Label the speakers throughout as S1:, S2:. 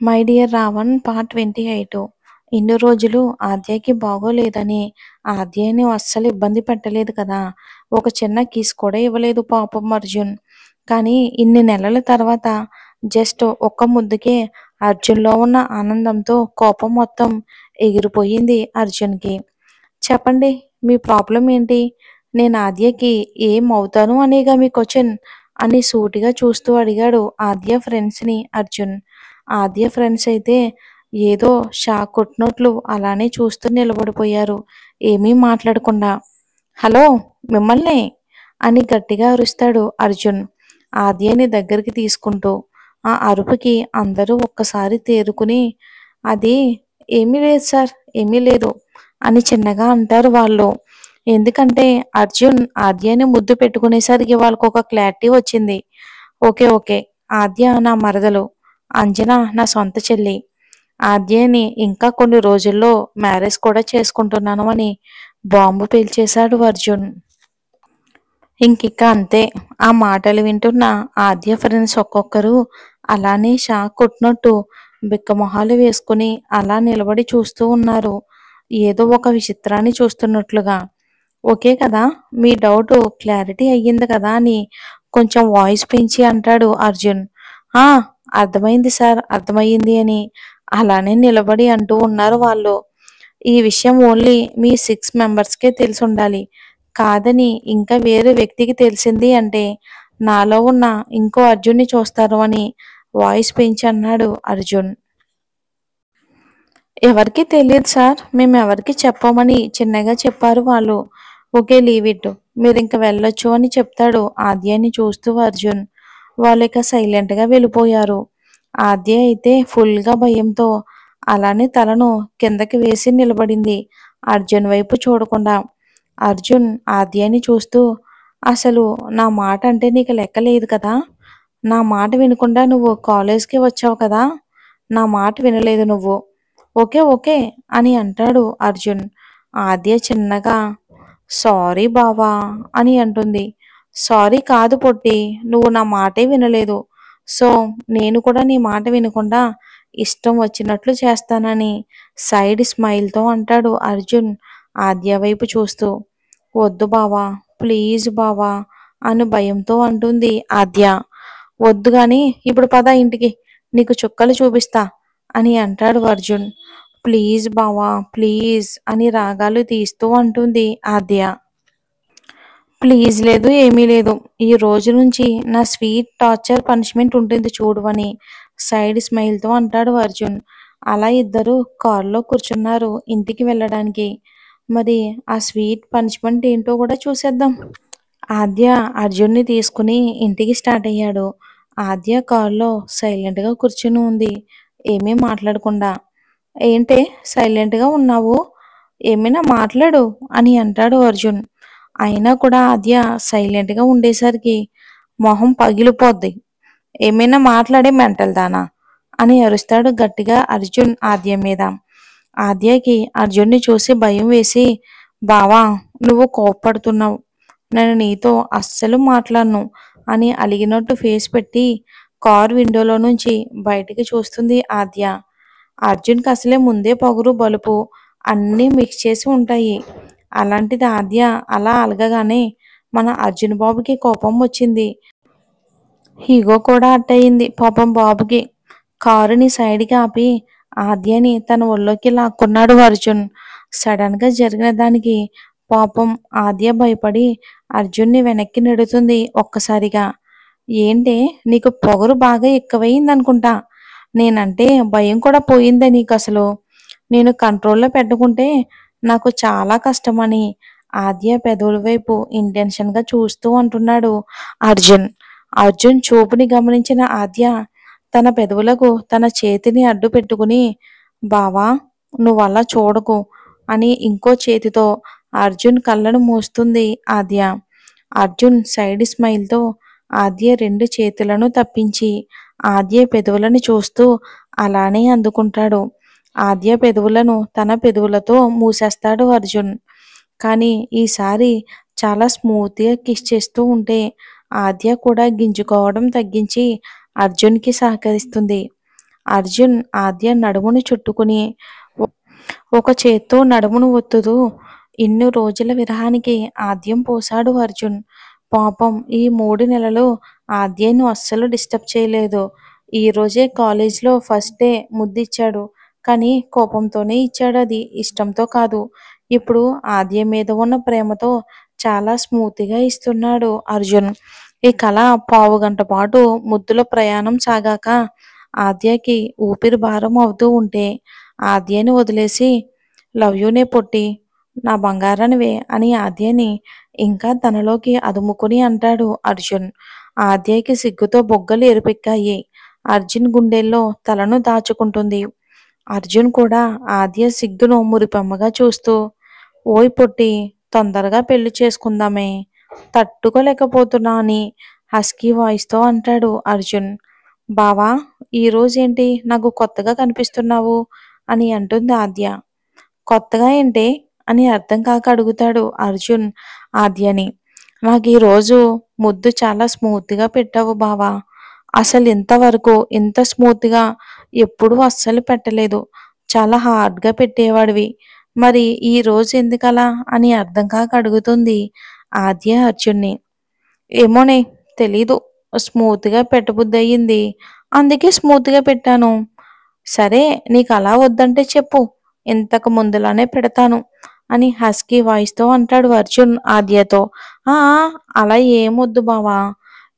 S1: My dear Raavan part 28. ఇన్ని రోజులు ఆద్యకి బాగోలేదని ఆద్యని అస్సలు ఇబ్బంది పెట్టలేదు కదా. ఒక చిన్న కిస్ కూడా ఇవ్వలేదు పాపం అర్జున్. కానీ ఇన్ని నెలల తర్వాత జస్ట్ ఒక్క ముద్దుకే అర్జున్లో ఉన్న ఆనందంతో కోపం మొత్తం ఎగిరిపోయింది అర్జున్కి. చెప్పండి, మీ ప్రాబ్లం ఏంటి? నేను ఆద్యకి ఏం అవుతాను అనేగా మీ క్వశ్చన్ అని సూటిగా చూస్తూ అడిగాడు ఆద్య ఫ్రెండ్స్ని అర్జున్. ఆద్య ఫ్రెండ్స్ అయితే ఏదో షాక్ కొట్టినట్లు అలానే చూస్తూ నిలబడిపోయారు, ఏమీ మాట్లాడకుండా. హలో, మిమ్మల్నే అని గట్టిగా అరుస్తాడు అర్జున్ ఆద్యని దగ్గరికి తీసుకుంటూ. ఆ అరుపుకి అందరూ ఒక్కసారి తేరుకుని, అది ఏమీ లేదు సార్, ఏమీ లేదు అని చిన్నగా అంటారు వాళ్ళు. ఎందుకంటే అర్జున్ ఆద్యని ముద్దు పెట్టుకునేసరికి వాళ్ళకు ఒక క్లారిటీ వచ్చింది. ఓకే ఓకే, ఆద్య నా మరదలు, అంజన నా సొంత చెల్లి. ఆద్యని ఇంకా కొన్ని రోజుల్లో మ్యారేజ్ కూడా చేసుకుంటున్నాను అని బాంబు పేల్చేశాడు అర్జున్. ఇంకిక అంతే. ఆ మాటలు వింటున్న ఆద్య ఫ్రెండ్స్ ఒక్కొక్కరు అలానే షాక్ కొట్టినట్టు బిక్కమొహాలు వేసుకుని అలా నిలబడి చూస్తూ ఉన్నారు, ఏదో ఒక విచిత్రాన్ని చూస్తున్నట్లుగా. ఓకే కదా, మీ డౌట్ క్లారిటీ అయ్యింది కదా అని కొంచెం వాయిస్ పెంచి అంటాడు అర్జున్. ఆ, అర్థమైంది సార్, అర్థమయ్యింది అని అలానే నిలబడి అంటూ ఉన్నారు వాళ్ళు. ఈ విషయం ఓన్లీ మీ 6 మెంబర్స్కే తెలిసి ఉండాలి. కాదని ఇంకా వేరే వ్యక్తికి తెలిసింది అంటే నాలో ఉన్న ఇంకో అర్జున్ని చూస్తారు అని వాయిస్ పెంచి అన్నాడు అర్జున్. ఎవరికి తెలియదు సార్, మేము ఎవరికి చెప్పమని చిన్నగా చెప్పారు వాళ్ళు. ఓకే, లీవ్ ఇట్, మీరు ఇంక వెళ్ళొచ్చు అని చెప్తాడు ఆద్యని చూస్తూ అర్జున్. వాళ్ళు ఇక సైలెంట్గా వెళ్ళిపోయారు. ఆద్య అయితే ఫుల్గా భయంతో అలానే తలను కిందకి వేసి నిలబడింది, అర్జున్ వైపు చూడకుండా. అర్జున్ ఆద్యని చూస్తూ, అసలు నా మాట అంటే నీకు లెక్కలేదు కదా. నా మాట వినకుండా నువ్వు కాలేజ్కి వచ్చావు కదా. నా మాట వినలేదు నువ్వు. ఓకే ఓకే అని అంటాడు అర్జున్. ఆద్య చిన్నగా సారీ బావా అని అంటుంది. సారీ కాదు పొట్టి, నువ్వు నా మాటే వినలేదు. సో నేను కూడా నీ మాట వినకుండా ఇష్టం వచ్చినట్లు చేస్తానని సైడ్ స్మైల్తో అంటాడు అర్జున్ ఆద్య వైపు చూస్తూ. వద్దు బావా, ప్లీజ్ బావా అని భయంతో అంటుంది ఆద్య. వద్దు గాని ఇప్పుడు పద ఇంటికి, నీకు చుక్కలు చూపిస్తా అని అంటాడు అర్జున్. ప్లీజ్ బావా ప్లీజ్ అని రాగాలు తీస్తూ అంటుంది ఆద్య. ప్లీజ్ లేదు, ఏమీ లేదు. ఈ రోజు నుంచి నా స్వీట్ టార్చర్ పనిష్మెంట్ ఉంటుంది చూడు అని సైడ్ స్మైల్తో అంటాడు అర్జున్. అలా ఇద్దరు కారులో కూర్చున్నారు ఇంటికి వెళ్ళడానికి. మరి ఆ స్వీట్ పనిష్మెంట్ ఏంటో కూడా చూసేద్దాం. ఆద్య అర్జున్ని తీసుకుని ఇంటికి స్టార్ట్ అయ్యాడు. ఆద్య కారులో సైలెంట్గా కూర్చుని ఉంది, ఏమీ మాట్లాడకుండా. ఏంటే సైలెంట్గా ఉన్నావు, ఏమైనా మాట్లాడు అని అంటాడు అర్జున్. అయినా కూడా ఆద్య సైలెంట్గా ఉండేసరికి మొహం పగిలిపోద్ది. ఏమైనా మాట్లాడే మెంటల్ దానా అని అరుస్తాడు గట్టిగా అర్జున్ ఆద్య మీద. ఆద్యకి అర్జున్ని చూసి భయం వేసి, బావా నువ్వు కోప్పడుతున్నావు, నేను నీతో అస్సలు మాట్లాడను అని అలిగినట్టు ఫేస్ పెట్టి కార్ విండోలో నుంచి బయటికి చూస్తుంది ఆద్య. అర్జున్కి అసలే ముందే పొగరు బలుపు అన్నీ మిక్స్ చేసి ఉంటాయి. అలాంటిది ఆద్య అలా అలగగానే మన అర్జున్ బాబుకి కోపం వచ్చింది. హీగో కూడా అట్టయింది పాపం బాబుకి. కారుని సైడ్కి ఆపి ఆద్యని తన ఒళ్ళోకి లాక్కున్నాడు అర్జున్. సడన్గా జరిగిన దానికి పాపం ఆద్య భయపడి అర్జున్ని వెనక్కి నెడుతుంది ఒక్కసారిగా. ఏంటే నీకు పొగరు బాగా ఎక్కువయిందనుకుంటా, నేనంటే భయం కూడా పోయిందే నీకు అసలు. నేను కంట్రోల్లో పెట్టుకుంటే నాకు చాలా కష్టమని ఆద్య పెదవుల వైపు ఇంటెన్షన్గా చూస్తూ అంటున్నాడు అర్జున్. అర్జున్ చూపుని గమనించిన ఆద్య తన పెదవులకు తన చేతిని అడ్డు పెట్టుకుని, బావా నువ్వలా చూడకు అని ఇంకో చేతితో అర్జున్ కళ్ళను మూస్తుంది ఆద్య. అర్జున్ సైడ్ స్మైల్తో ఆద్య 2 చేతులను తప్పించి ఆద్య పెదవులను చూస్తూ అలానే అందుకుంటాడు. ఆద్య పెదవులను తన పెదవులతో మూసేస్తాడు అర్జున్. కానీ ఈసారి చాలా స్మూత్గా కిస్ చేస్తూ ఉంటే ఆద్య కూడా గింజుకోవడం తగ్గించి అర్జున్కి సహకరిస్తుంది. అర్జున్ ఆద్య నడుమును చుట్టుకుని ఒక చేత్తో నడుమును ఒత్తుతూ ఇన్ని రోజుల విరహానికి ఆద్యం పోశాడు అర్జున్. పాపం ఈ 3 నెలలు ఆద్యను అస్సలు డిస్టర్బ్ చేయలేదు. ఈ రోజే కాలేజ్లో ఫస్ట్ డే ముద్దిచ్చాడు. కానీ కోపంతోనే ఇచ్చాడు, అది ఇష్టంతో కాదు. ఇప్పుడు ఆద్య మీద ఉన్న ప్రేమతో చాలా స్మూత్గా ఇస్తున్నాడు అర్జున్. ఈ కళ పావుగంట పాటు ముద్దుల ప్రయాణం సాగాక ఆద్యకి ఊపిరి భారం అవుతూ ఉంటే ఆద్యని వదిలేసి లవ్ యూనే పొట్టి, నా బంగారానివే అని ఆద్యని ఇంకా తనలోకి అదుముకుని అంటాడు అర్జున్. ఆద్యకి సిగ్గుతో బొగ్గలు ఎరుపెక్కాయి. అర్జున్ గుండెల్లో తలను దాచుకుంటుంది. అర్జున్ కూడా ఆద్య సిగ్గును మురిపెమ్మగా చూస్తూ, ఓయ్ పొట్టి, తొందరగా పెళ్లి చేసుకుందామే, తట్టుకోలేకపోతున్నా అని హస్కీ వాయిస్తో అంటాడు అర్జున్. బావా, ఈరోజేంటి నాకు కొత్తగా కనిపిస్తున్నావు అని అంటుంది ఆద్య. కొత్తగా ఏంటే అని అర్థం కాక అడుగుతాడు అర్జున్ ఆద్యని. నాకు ఈరోజు ముద్దు చాలా స్మూత్గా పెట్టావు బావా. అసలు ఇంతవరకు ఇంత స్మూత్గా ఎప్పుడూ అస్సలు పెట్టలేదు. చాలా హార్డ్గా పెట్టేవాడివి. మరి ఈ రోజు ఎందుకలా అని అర్థం కాక అడుగుతుంది ఆద్య అర్జున్ని. ఏమోనే, తెలీదు. స్మూత్గా పెట్టబుద్ధి అయ్యింది, అందుకే స్మూత్గా పెట్టాను. సరే, నీకు అలా వద్దంటే చెప్పు, ఇంతకు ముందులానే పెడతాను అని హస్కీ వాయిస్తో అంటాడు అర్జున్ ఆద్యతో. ఆ అలా ఏమొద్దు బావా,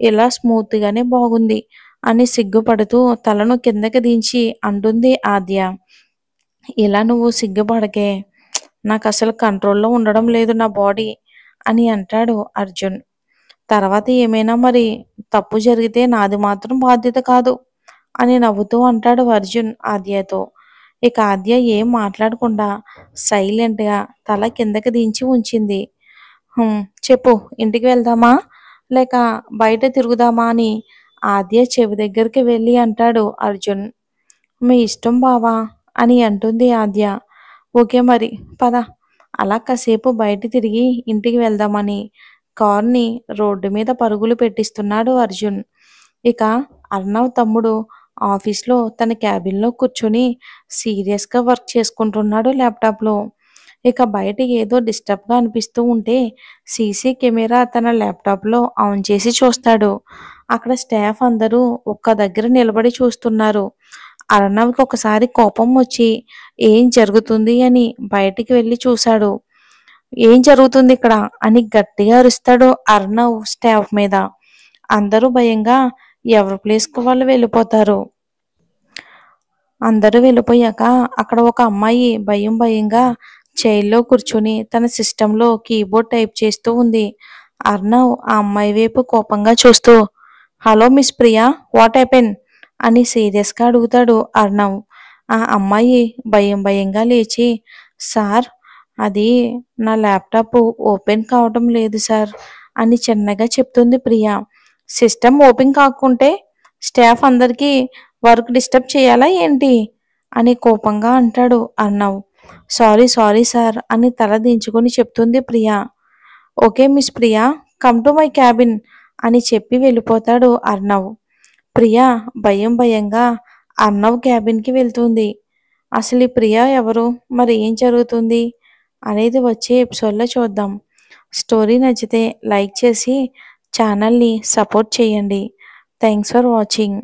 S1: ఇలా స్మూత్గానే బాగుంది అని సిగ్గుపడుతూ తలను కిందకి దించి అంటుంది ఆద్య. ఇలా నువ్వు సిగ్గుపడకే, నాకు అసలు కంట్రోల్లో ఉండడం లేదు నా బాడీ అని అంటాడు అర్జున్. తర్వాత ఏమైనా మరి తప్పు జరిగితే నాది మాత్రం బాధ్యత కాదు అని నవ్వుతూ అంటాడు అర్జున్ ఆద్యతో. ఇక ఆద్య ఏం మాట్లాడకుండా సైలెంట్గా తల కిందకి దించి ఉంచింది. చెప్పు, ఇంటికి వెళ్దామా లేక బయట తిరుగుదామా అని ఆద్య చెవి దగ్గరికి వెళ్ళి అంటాడు అర్జున్. మీ ఇష్టం బావా అని అంటుంది ఆద్య. ఓకే మరి, పద. అలా కాసేపు బయట తిరిగి ఇంటికి వెళ్దామని కార్ని రోడ్డు మీద పరుగులు పెట్టిస్తున్నాడు అర్జున్. ఇక అర్ణవ్ తమ్ముడు ఆఫీస్లో తన క్యాబిన్లో కూర్చొని సీరియస్గా వర్క్ చేసుకుంటున్నాడు ల్యాప్టాప్లో. ఇక బయట ఏదో డిస్టర్బ్గా అనిపిస్తూ ఉంటే సీసీ కెమెరా తన ల్యాప్టాప్లో ఆన్ చేసి చూస్తాడు. అక్కడ స్టాఫ్ అందరూ ఒక్క దగ్గర నిలబడి చూస్తున్నారు. అర్ణవ్కి ఒకసారి కోపం వచ్చి ఏం జరుగుతుంది అని బయటికి వెళ్ళి చూశాడు. ఏం జరుగుతుంది ఇక్కడ అని గట్టిగా అరుస్తాడు అర్ణవ్ స్టాఫ్ మీద. అందరూ భయంగా ఎవరి ప్లేస్కి వాళ్ళు వెళ్ళిపోతారు. అందరూ వెళ్ళిపోయాక అక్కడ ఒక అమ్మాయి భయం భయంగా చైర్లో కూర్చుని తన సిస్టంలో కీబోర్డ్ టైప్ చేస్తూ ఉంది. అర్ణవ్ ఆ అమ్మాయి వైపు కోపంగా చూస్తూ, hello miss Priya, what happen అని సీరియస్గా అడుగుతాడు అర్ణవ్. ఆ అమ్మాయి భయం భయంగా లేచి, సార్, అది నా ల్యాప్టాప్ ఓపెన్ కావటం లేదు సార్ అని చిన్నగా చెప్తుంది ప్రియా. సిస్టమ్ ఓపెన్ కాకుంటే స్టాఫ్ అందరికీ వర్క్ డిస్టర్బ్ చేయాలా ఏంటి అని కోపంగా అంటాడు అర్ణవ్. సారీ సారీ సార్ అని తల దించుకొని చెప్తుంది Priya. Okay miss Priya, come to my cabin అని చెప్పి వెళ్ళిపోతాడు అర్ణవ్. ప్రియా భయం భయంగా అర్ణవ్ క్యాబిన్కి వెళ్తుంది. అసలు ఈ ప్రియా ఎవరు, మరి ఏం జరుగుతుంది అనేది వచ్చే ఎపిసోడ్లో చూద్దాం. స్టోరీ నచ్చితే లైక్ చేసి ఛానల్ని సపోర్ట్ చేయండి. Thanks for watching.